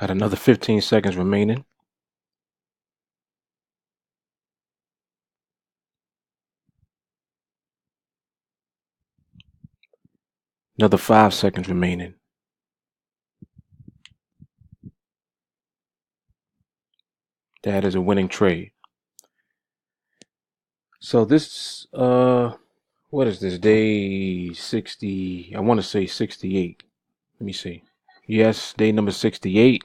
Got another 15 seconds remaining. Another 5 seconds remaining. That is a winning trade. So this, what is this? Day 60, I want to say 68. Let me see. Yes, day number 68.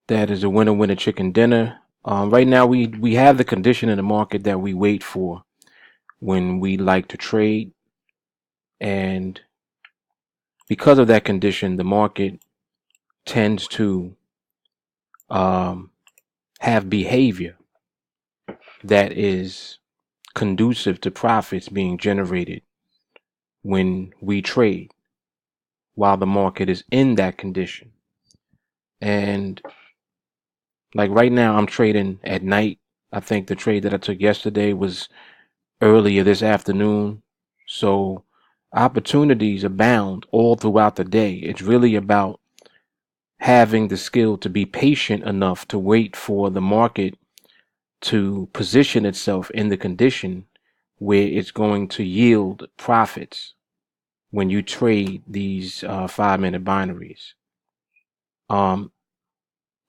That is a winner chicken dinner. Right now we have the condition in the market that we wait for when we like to trade, and because of that condition, the market tends to have behavior that is conducive to profits being generated when we trade while the market is in that condition. And like right now, I'm trading at night. I think the trade that I took yesterday was earlier this afternoon. So opportunities abound all throughout the day. It's really about having the skill to be patient enough to wait for the market to position itself in the condition where it's going to yield profits when you trade these 5-minute binaries.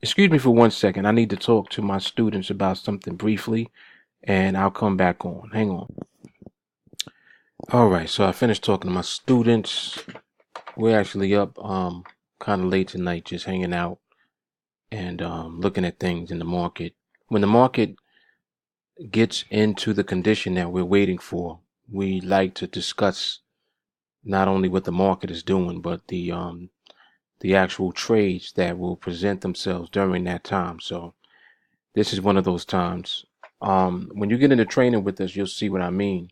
Excuse me for 1 second. I need to talk to my students about something briefly, and I'll come back on. Hang on. All right, so I finished talking to my students. We're actually up kind of late tonight, just hanging out and looking at things in the market. When the market gets into the condition that we're waiting for, we like to discuss not only what the market is doing, but the actual trades that will present themselves during that time. So this is one of those times. When you get into training with us, you'll see what I mean.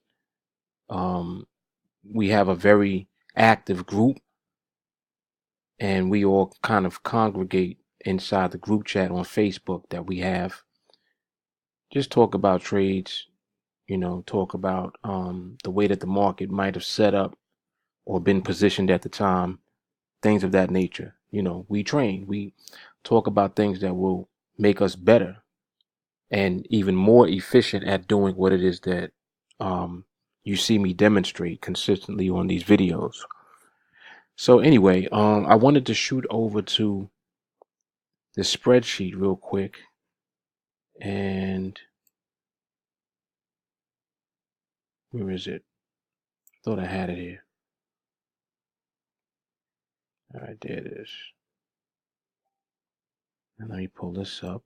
We have a very active group, and we all kind of congregate inside the group chat on Facebook that we have. Just talk about trades, talk about the way that the market might have set up or been positioned at the time, things of that nature. We train, we talk about things that will make us better and even more efficient at doing what it is that you see me demonstrate consistently on these videos. So anyway, I wanted to shoot over to the spreadsheet real quick, and where is it? Thought I had it here. All right, there it is. And let me pull this up.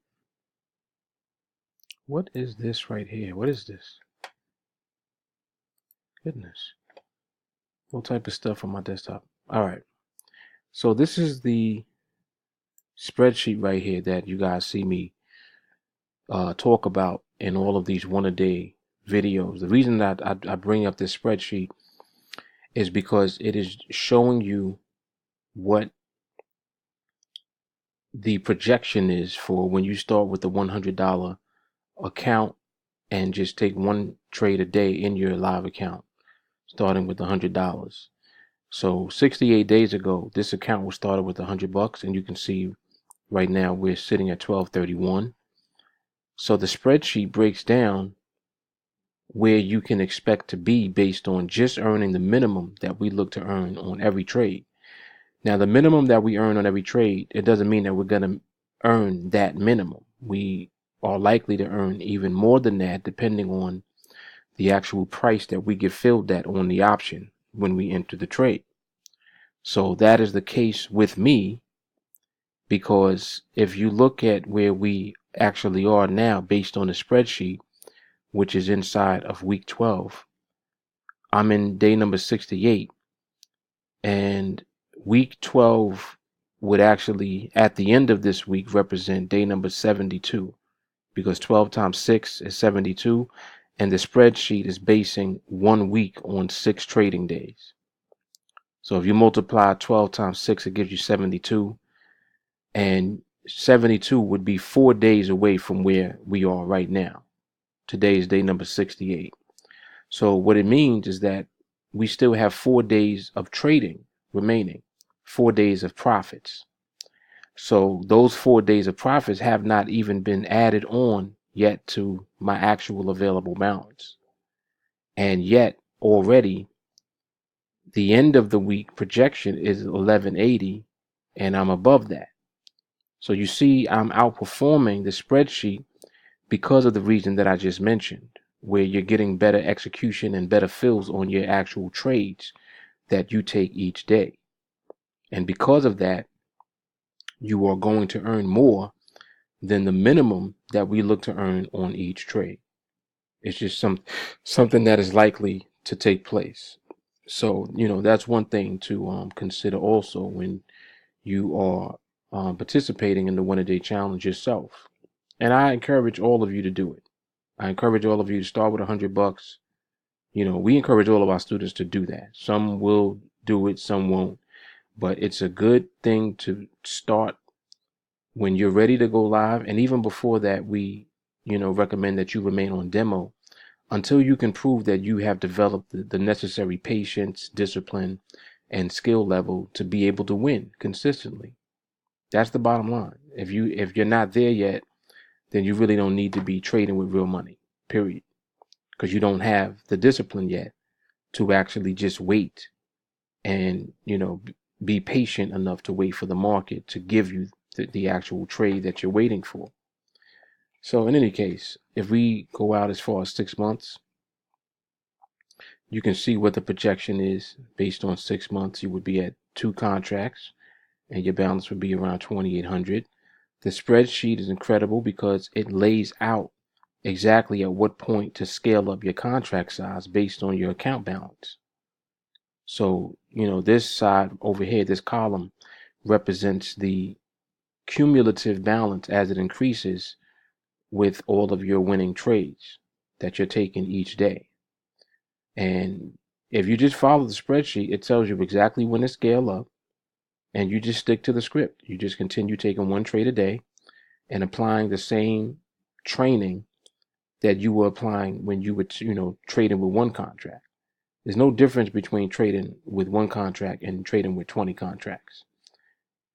What is this right here? What is this? Goodness. What type of stuff on my desktop? All right. So this is the spreadsheet right here that you guys see me talk about in all of these one-a-day videos. The reason that I bring up this spreadsheet is because it is showing you what the projection is for when you start with the $100 account and just take one trade a day in your live account, starting with $100. So 68 days ago, this account was started with $100, and you can see right now we're sitting at 1231. So the spreadsheet breaks down where you can expect to be based on just earning the minimum that we look to earn on every trade. Now, the minimum that we earn on every trade, it doesn't mean that we're going to earn that minimum. We are likely to earn even more than that, depending on the actual price that we get filled at on the option when we enter the trade. So that is the case with me, because if you look at where we actually are now based on the spreadsheet, which is inside of week 12, I'm in day number 68, and week 12 would actually, at the end of this week, represent day number 72, because 12 times 6 is 72, and the spreadsheet is basing 1 week on 6 trading days. So if you multiply 12 times 6, it gives you 72, and 72 would be 4 days away from where we are right now. Today is day number 68. So what it means is that we still have 4 days of trading remaining, 4 days of profits. So those 4 days of profits have not even been added on yet to my actual available balance. And yet already the end of the week projection is 1180 and I'm above that. So you see, I'm outperforming the spreadsheet because of the reason that I just mentioned, where you're getting better execution and better fills on your actual trades that you take each day. And because of that, you are going to earn more than the minimum that we look to earn on each trade. It's just something that is likely to take place. So, that's one thing to consider also when you are participating in the 1-a-day challenge yourself. And I encourage all of you to do it. I encourage all of you to start with $100. We encourage all of our students to do that. Some will do it, some won't. But it's a good thing to start when you're ready to go live. And even before that, we, recommend that you remain on demo until you can prove that you have developed the necessary patience, discipline, and skill level to be able to win consistently. That's the bottom line. If you're not there yet, then you really don't need to be trading with real money, period. Because you don't have the discipline yet to actually just wait and, be patient enough to wait for the market to give you the actual trade that you're waiting for. So in any case, if we go out as far as 6 months, you can see what the projection is based on 6 months. You would be at 2 contracts and your balance would be around 2,800. The spreadsheet is incredible because it lays out exactly at what point to scale up your contract size based on your account balance. So, this side over here, this column represents the cumulative balance as it increases with all of your winning trades that you're taking each day. And if you just follow the spreadsheet, it tells you exactly when to scale up, and you just stick to the script. You just continue taking 1 trade a day and applying the same training that you were applying when you were, trading with 1 contract. There's no difference between trading with 1 contract and trading with 20 contracts.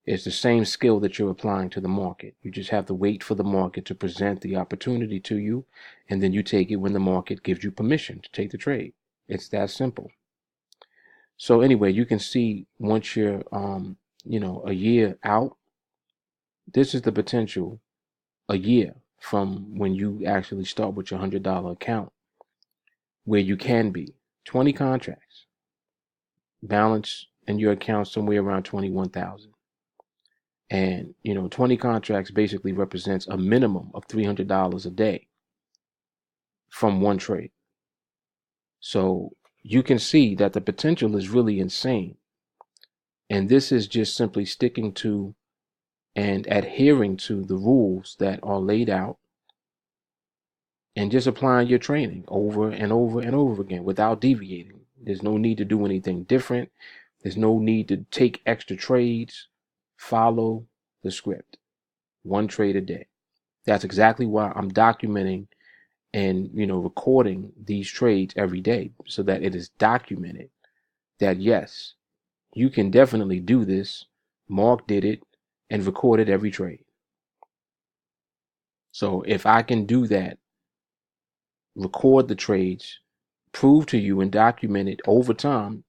It's the same skill that you're applying to the market. You just have to wait for the market to present the opportunity to you, and then you take it when the market gives you permission to take the trade. It's that simple. So anyway, you can see once you're, a year out, this is the potential a year from when you actually start with your $100 account, where you can be 20 contracts, balance in your account somewhere around 21,000. And 20 contracts basically represents a minimum of $300 a day from 1 trade. So you can see that the potential is really insane. And this is just simply sticking to and adhering to the rules that are laid out and just applying your training over and over and over again without deviating. There's no need to do anything different. There's no need to take extra trades. Follow the script. 1 trade a day. That's exactly why I'm documenting and recording these trades every day, so that it is documented that yes, you can definitely do this. Mark did it and recorded every trade. So if I can do that, record the trades, prove to you and document it over time.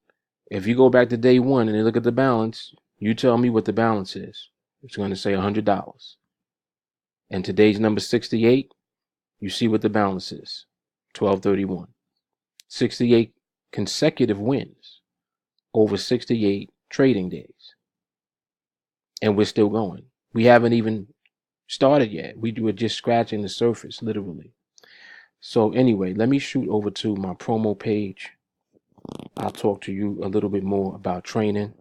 If you go back to day 1 and you look at the balance, you tell me what the balance is. It's going to say $100. And today's number 68, you see what the balance is. 1231. 68 consecutive wins over 68 trading days. And we're still going. We haven't even started yet. We were just scratching the surface, literally. So anyway, let me shoot over to my promo page. I'll talk to you a little bit more about training,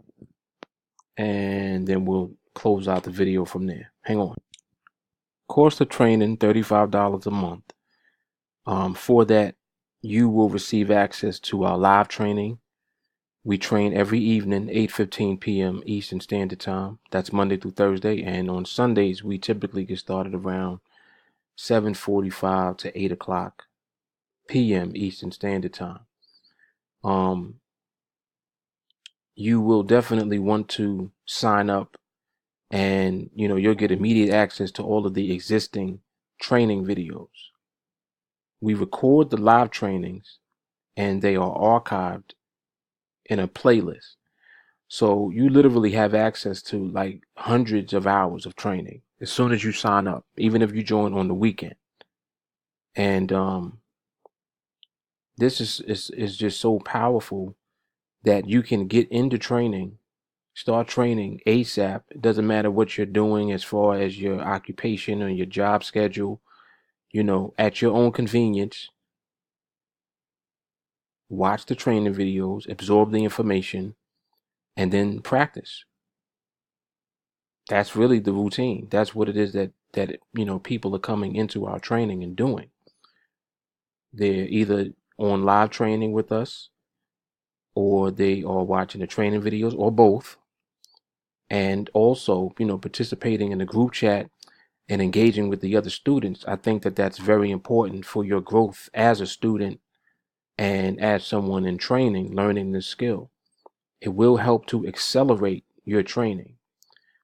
and then we'll close out the video from there. Hang on. Course of training, $35 a month. For that, you will receive access to our live training. We train every evening, 8:15 p.m. Eastern Standard Time. That's Monday through Thursday. And on Sundays, we typically get started around 7:45 to 8 o'clock p.m. Eastern Standard Time. You will definitely want to sign up and you'll get immediate access to all of the existing training videos. We record the live trainings and they are archived in a playlist. So you literally have access to like hundreds of hours of training as soon as you sign up, even if you join on the weekend. And this is just so powerful that you can get into training, start training ASAP. It doesn't matter what you're doing as far as your occupation or your job schedule, at your own convenience. Watch the training videos, absorb the information, and then practice. That's really the routine. That's what it is that people are coming into our training and doing. They're either on live training with us, or they are watching the training videos, or both. And also, participating in the group chat and engaging with the other students. I think that that's very important for your growth as a student and as someone in training, learning this skill. It will help to accelerate your training.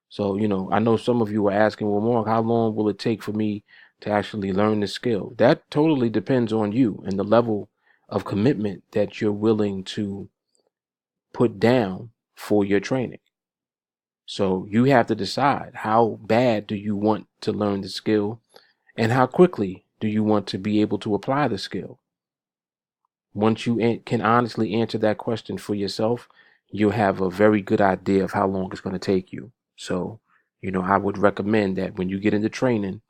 So, I know some of you are asking, well, Mark, how long will it take for me to actually learn the skill? That totally depends on you and the level of commitment that you're willing to put down for your training. So you have to decide, how bad do you want to learn the skill, and how quickly do you want to be able to apply the skill? Once you can honestly answer that question for yourself, you'll have a very good idea of how long it's going to take you. So, I would recommend that when you get into training,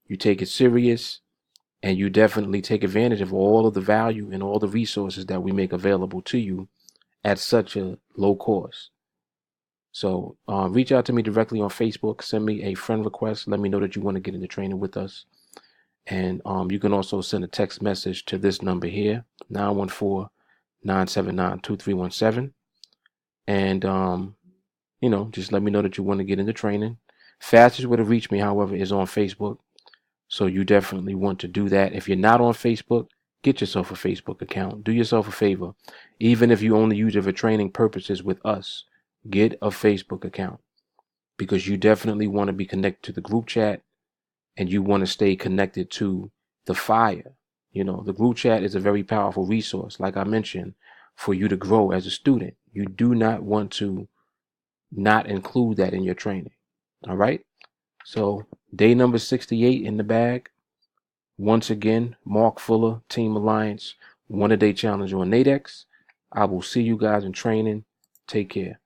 you take it serious and you definitely take advantage of all of the value and all the resources that we make available to you at such a low cost. So reach out to me directly on Facebook, send me a friend request, let me know that you want to get into training with us. And you can also send a text message to this number here, 914-979-2317. And, just let me know that you want to get into training. Fastest way to reach me, however, is on Facebook. So you definitely want to do that. If you're not on Facebook, get yourself a Facebook account. Do yourself a favor. Even if you only use it for training purposes with us, get a Facebook account, because you definitely want to be connected to the group chat and you want to stay connected to the fire. The group chat is a very powerful resource, like I mentioned, for you to grow as a student. You do not want to not include that in your training. All right. So day number 68 in the bag. Once again, Mark Fuller, TeamAlliance, 1-a-day challenge on NADEX. I will see you guys in training. Take care.